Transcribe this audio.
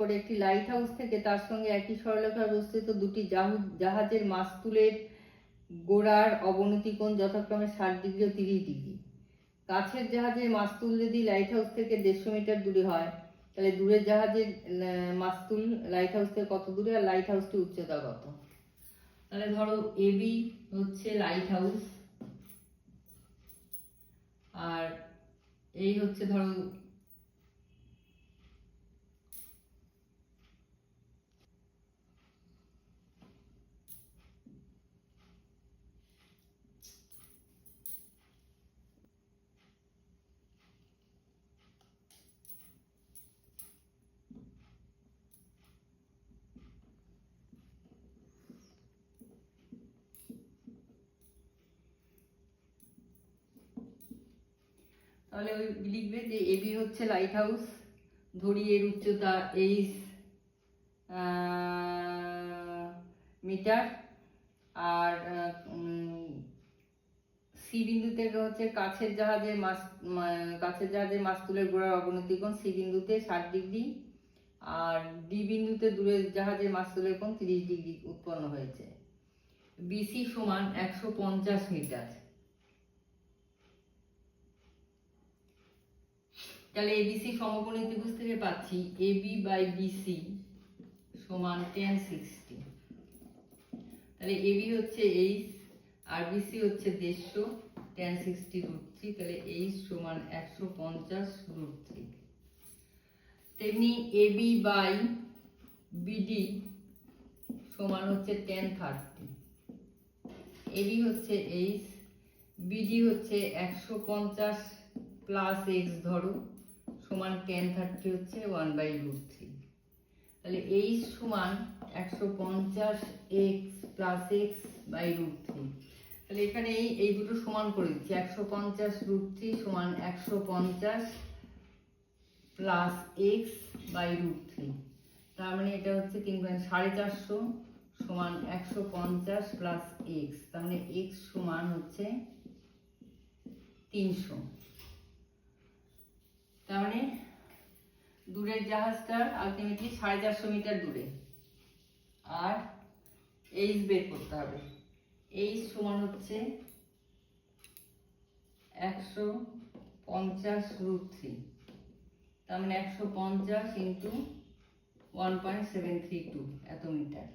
করে একটি light house থেকে তার সঙ্গে একই সরলরেখায় অবস্থিত দুটি জাহাজের মাস্তুলের গোড়ার অবনতি কোণ যথাক্রমে 60 ডিগ্রি ও 30 ডিগ্রি। কাছের জাহাজের মাস্তুল যদি লাইট হাউস থেকে 150 মিটার দূরে হয়, তাহলে দূরের জাহাজের মাস্তুল লাইট হাউস থেকে কত দূরে, আর লাইট হাউসটির উচ্চতা কত। তাহলে ধরো এবি হচ্ছে লাইট হাউস, আর এই হচ্ছে ধরো তাহলে ওই লিখবে যে এবি হচ্ছে লাইট হাউস, ধরি এর উচ্চতা 8 মিটার, আর সি বিন্দু থেকে হচ্ছে কাছের জাহাজের মাস্তুলের গোড়ার অবনতি কোণ সি বিন্দুতে 60 ডিগ্রি, আর ডি বিন্দুতে দূরের জাহাজের মাস্তুলের কোণ 30 ডিগ্রি উৎপন্ন হয়েছে। বিসি সমান 150 মিটার। তাহলে এবিসি সমকোণী ত্রিভুজ থেকে পাচ্ছি এবি বাই বিসি সমান tan 60। তাহলে এবি হচ্ছে 8 আর বিসি হচ্ছে 150, tan 60√3, তাহলে 8 সমান 150√3। তেমনি এবি বাই বিডি সমান হচ্ছে tan 30। এবি হচ্ছে 8, বিডি হচ্ছে 150 প্লাস এক্স ধরো সমান tan 30 হচ্ছে 1/√3। তাহলে এইচ সমান 150 এক্স প্লাস এক্স বাই √3। তাহলে এখানে এই দুটো সমান করে দিচ্ছি, 150√3 সমান 150 প্লাস এক্স বাই √3। তার মানে এটা হচ্ছে 450 সমান 150 প্লাস এক্স, তার মানে এক্স সমান হচ্ছে 300। তার মানে দূরের জাহাজটার আলটিমেটলি 450 মিটার দূরে, আর এইচ বের করতে হবে। এইচ সমান হচ্ছে 150√3, তার মানে 150 × 1.732 এত মিটার।